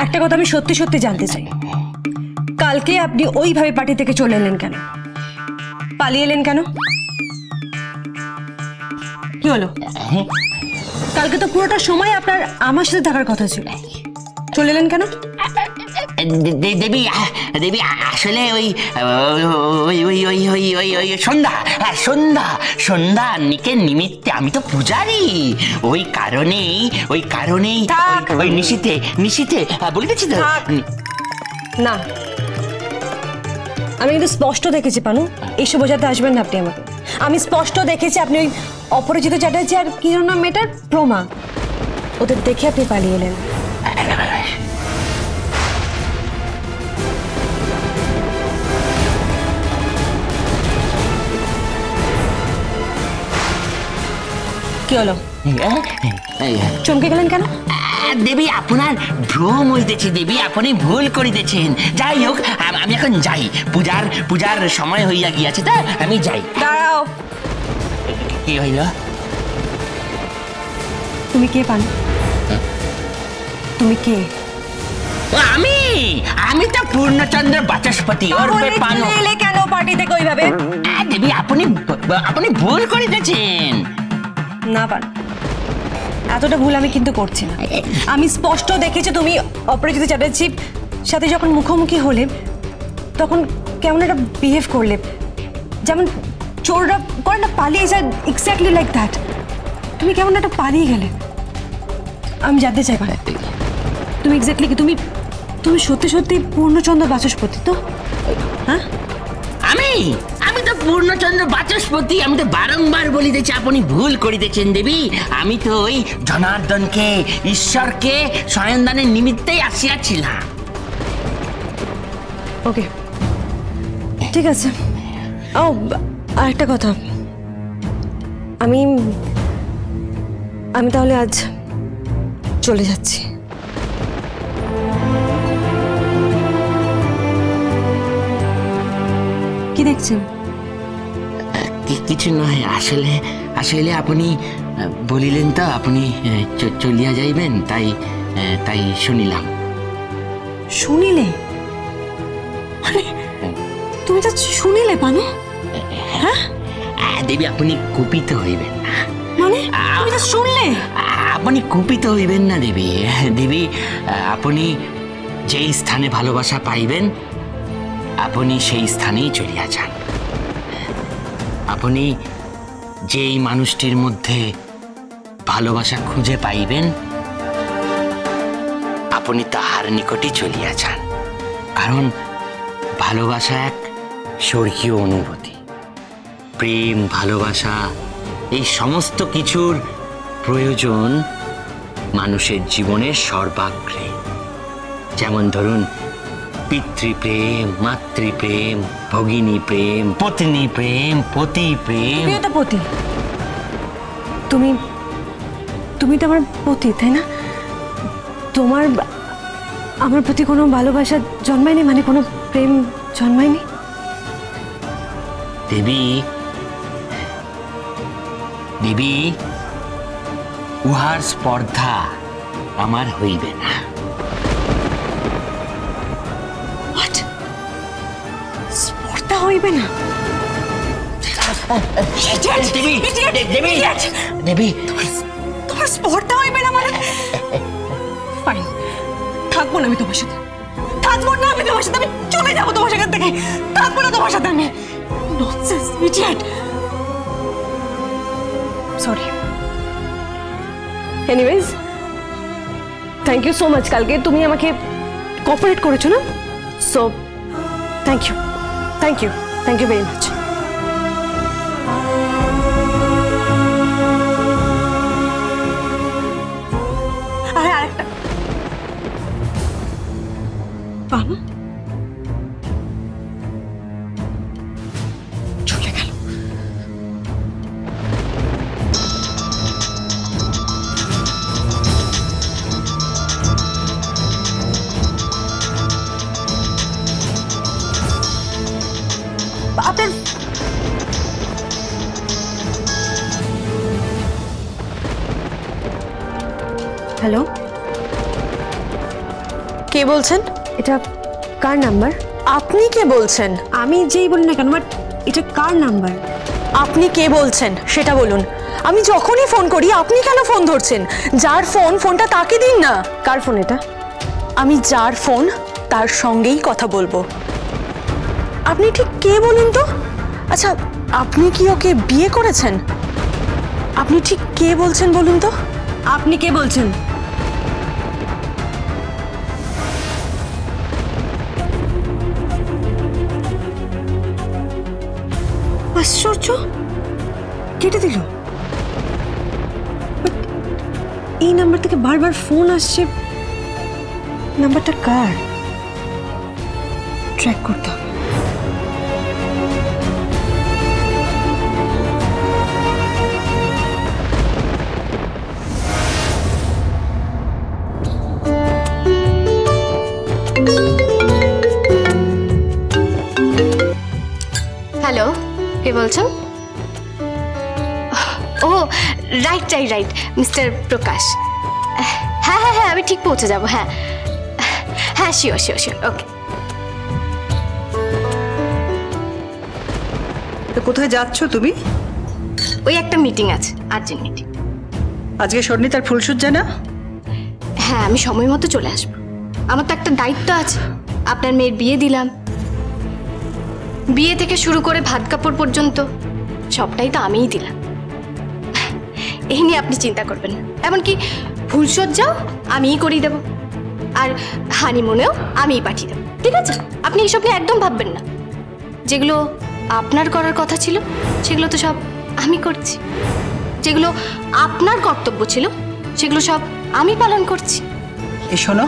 একটা কথা আমি সত্যি সত্যি জানতে চাই, কালকে আপনি ওইভাবে পার্টি থেকে চলে এলেন কেন, পালিয়ে এলেন কেন? কি হলো? কালকে তো পুরোটা সময় আপনার আমার সাথে থাকার কথা ছিল, চলে এলেন কেন? দেবী দেবী আসলে ওই ওই ওই ওই ওই ওই ওই সন্ধ্যা সন্ধ্যা সন্ধ্যা নিকের নিমিত্তে আমি তো পূজারি, ওই কারণেই ওই নিশীথে নিশীথে বলিতেছি তো। না, আমি কিন্তু স্পষ্ট দেখেছি পানু, এইসব বোঝাতে আসবেন না আপনি আমাকে। আমি স্পষ্ট দেখেছি আপনি ওই অপরিচিত চ্যাটার্জি আর কি জন্য মেয়েটার প্রমা, ওদের দেখে আপনি পালিয়ে এলেন। কি হলো? চমকে গেলেন কেন? দেবী আপনার ভ্রম হইতেছে, দেবী আপনি ভুল করিতেছেন। যাই হোক আমি এখন যাই, পূজার সময় হইয়া গিয়াছে, তা আমি যাই। দাঁড়াও। কি হইল? তুমি কে পানু? তুমি কে? আমি আমি তো পূর্ণচন্দ্র বাচস্পতি ওরফে পানু। এলে কেন পার্টি থেকে ওইভাবে? দেবী আপনি ভুল করিতেছেন। না পানু, এতটা ভুল আমি কিন্তু করছি না। আমি স্পষ্ট দেখেছি তুমি অপরিচিত চ্যাটার্জির সাথে যখন মুখোমুখি হলে তখন কেমন একটা বিহেভ করলে, যেমন চোররা করে না, পালিয়ে যায়, এক্স্যাক্টলি লাইক দ্যাট। তুমি কেমন একটা পালিয়ে গেলে। আমি জানতে চাই পানু, তুমি এক্স্যাক্টলি কি, তুমি সত্যি সত্যি পূর্ণচন্দ্র বাচস্পতি তো? হ্যাঁ, আমি তো পূর্ণচন্দ্র বাচস্পতি। আমি তো বারংবার বলিতেছি আপনি ভুল করিতেছেন দেবী। আমি তো ওই জনার্দনকে, ঈশ্বরকে শয়নদানের নিমিত্তেই আসিয়াছিলাম। ওকে, ঠিক আছে। ও, আরেকটা কথা, আমি তাহলে আজ চলে যাচ্ছি। কি দেখছেন? কিছু নয়, আসলে আপনি বলিলেন তো আপনি চলিয়া যাইবেন, তাই শুনিলাম। শুনিলে? মানে তুমি তো শুনিলে পানু? হ্যাঁ দেবী আপনি কুপিত হইবেন না। মানে তুমি তো শুনলে? আপনি কুপিত হইবেন না দেবী। দেবী আপনি যেই স্থানে ভালোবাসা পাইবেন আপনি সেই স্থানেই চলিয়া যান। আপনি যেই মানুষটির মধ্যে ভালোবাসা খুঁজে পাইবেন আপনি তাহার নিকটই চলিয়া যান, কারণ ভালোবাসা এক স্বর্গীয় অনুভূতি। প্রেম, ভালোবাসা, এই সমস্ত কিছুর প্রয়োজন মানুষের জীবনের সর্বাগ্রে। যেমন ধরুন পিতৃপ্রেম, মাতৃপ্রেম, ভগিনী প্রেম, পত্নী প্রেম, পতি প্রেম। পতি, তুমি তো আমার পতি, তাই না? তোমার আমার প্রতি কোনো ভালোবাসা জন্মায়নি, মানে কোনো প্রেম জন্মায়নি? দেবী উহার স্পর্ধা আমার হইবে না। স্পর্ধা হইবে না? দেবী তোমার স্পর্ধা হইবে না মানে? ফাইন, থাকবো না আমি তোমার সাথে, থাকবো না আমি তোমার সাথে, আমি চলে যাবো তোমার সেখান থেকে, থাকবো না তোমার সাথে আমি। Nonsense, idiot. Sorry. Anyways, thank you so much. কালকে তুমি আমাকে কোঅপারেট করেছো না, so thank you, thank you, thank you very much. আরে আরেকটা বাবা চলে গেল। আপনার হ্যালো কে বলছেন? এটা কার নাম্বার? আপনি কে বলছেন? আমি যেই বলি না কেন, বাট এটা কার নাম্বার? আপনি কে বলছেন সেটা বলুন। আমি যখনই ফোন করি আপনি কেন ফোন ধরছেন? যার ফোন, ফোনটা তাকে দিন না। কার ফোন এটা? আমি যার ফোন তার সঙ্গেই কথা বলবো। আপনি ঠিক কে বলুন তো? আচ্ছা, আপনি কি ওকে বিয়ে করেছেন? আপনি ঠিক কে বলছেন বলুন তো? আপনি কে বলছেন? আশ্চর্য, কেটে দিল। But এই নাম্বার থেকে বারবার ফোন আসছে, নাম্বারটা কার? ট্র্যাক করতে হবে। হ্যালো, কে বলছেন? ও রাইট রাইট রাইট, মিস্টার প্রকাশ। হ্যাঁ হ্যাঁ হ্যাঁ, আমি ঠিক পৌঁছে যাব। হ্যাঁ হ্যাঁ, শিওর শিওর শিওর, ওকে। তো কোথায় যাচ্ছ তুমি? ওই একটা মিটিং আছে, আর্জেন্ট মিটিং। আজকে শর্ণি তার ফুলসজ্জা না? হ্যাঁ, আমি সময় মতো চলে আসবো। আমার তো একটা দায়িত্ব আছে। আপনার মেয়ের বিয়ে দিলাম, বিয়ে থেকে শুরু করে ভাত কাপড় পর্যন্ত সবটাই তো আমিই দিলাম। এই নিয়ে আপনি চিন্তা করবেন না। এমনকি ফুলসজ্জাও আমিই করিয়ে দেবো, আর হানিমুনেও আমিই পাঠিয়ে দেবো, ঠিক আছে? আপনি এইসব নিয়ে একদম ভাববেন না। যেগুলো আপনার করার কথা ছিল সেগুলো তো সব আমি করছি, যেগুলো আপনার কর্তব্য ছিল সেগুলো সব আমি পালন করছি। এ শোনো,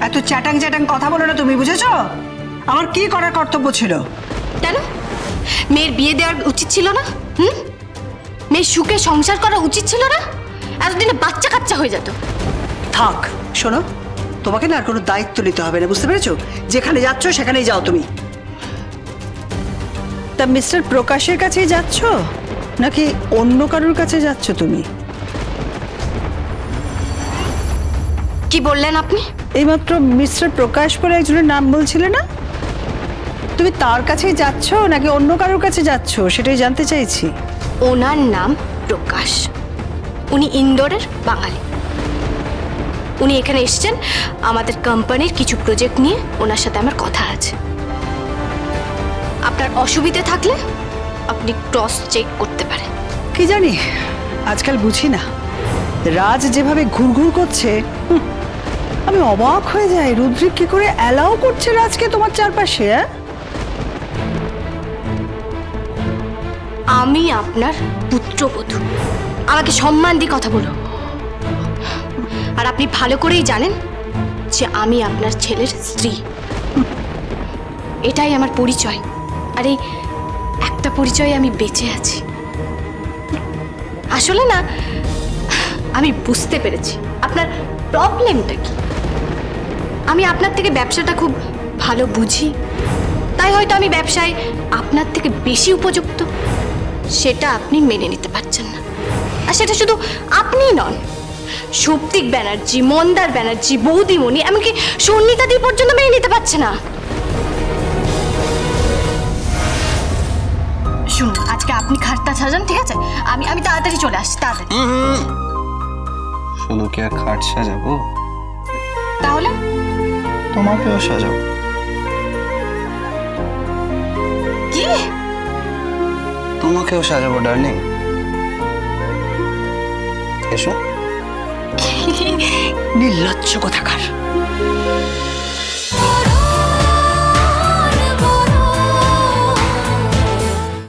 এত চ্যাটাং চ্যাটাং কথা বলো না তুমি, বুঝেছো? আমার কি করার কর্তব্য ছিল? কেন মেয়ের বিয়ে দেওয়ার উচিত ছিল না? মেয়ের সুখে সংসার করা উচিত ছিল না? এতদিনে বাচ্চা কাচ্চা হয়ে যেত। থাক, শোনো, তোমাকে না আর কোনো দায়িত্ব নিতে হবে না, বুঝতে পেরেছো? যেখানে যাচ্ছ সেখানেই যাও তুমি। তা মিস্টার প্রকাশের কাছেই যাচ্ছ নাকি অন্য কারোর কাছে যাচ্ছ তুমি? কি বললেন আপনি? এইমাত্র মিস্টার প্রকাশ বলে একজনের নাম বলছিলে না? তুমি তার কাছেই যাচ্ছ নাকি অন্য কারোর কাছে যাচ্ছ সেটাই জানতে চাইছি। ওনার নাম প্রকাশ, উনি ইন্দোরের বাঙালি। উনি এখানে এসেছেন আমাদের কোম্পানির কিছু প্রজেক্ট নিয়ে, ওনার সাথে আমার কথা আছে। আপনার অসুবিধে থাকলে আপনি ক্রস চেক করতে পারেন। কি জানি, আজকাল বুঝি না, রাজ যেভাবে ঘুরঘুর করছে, আমি অবাক হয়ে যাই। রুদ্রিক কি করে অ্যালাউ করছে রাজকে তোমার চারপাশে? আমি আপনার পুত্রবধূ, আমাকে সম্মান দিয়ে কথা বলো। আর আপনি ভালো করেই জানেন যে আমি আপনার ছেলের স্ত্রী। এটাই আমার পরিচয়, আর এই একটা পরিচয়ে আমি বেঁচে আছি। আসলে না, আমি বুঝতে পেরেছি আপনার প্রবলেমটা কি। আমি আপনার থেকে ব্যবসাটা খুব ভালো বুঝি, তাই হয়তো আমি ব্যবসায় আপনার থেকে বেশি উপযুক্ত, সেটা আপনি মেনে নিতে পারছেন না। আর সেটা শুধু আপনিই নন, সৌপ্তিক ব্যানার্জি, মন্দার ব্যানার্জি, বৌদিমণি, এমনকি সন্নিতাদি পর্যন্ত মেনে নিতে পারছে না। শুনুন, আজকে আপনি খাটটা সাজান, ঠিক আছে? আমি আমি তাড়াতাড়ি চলে আসছি, তাড়াতাড়ি। শুধু কি আর খাট সাজাবো? তাহলে তোমাকেও সাজাবো। কি? তোমাকেও সাজাবো ডার্লিং, এসো। নির্লজ্জ কোথাকার।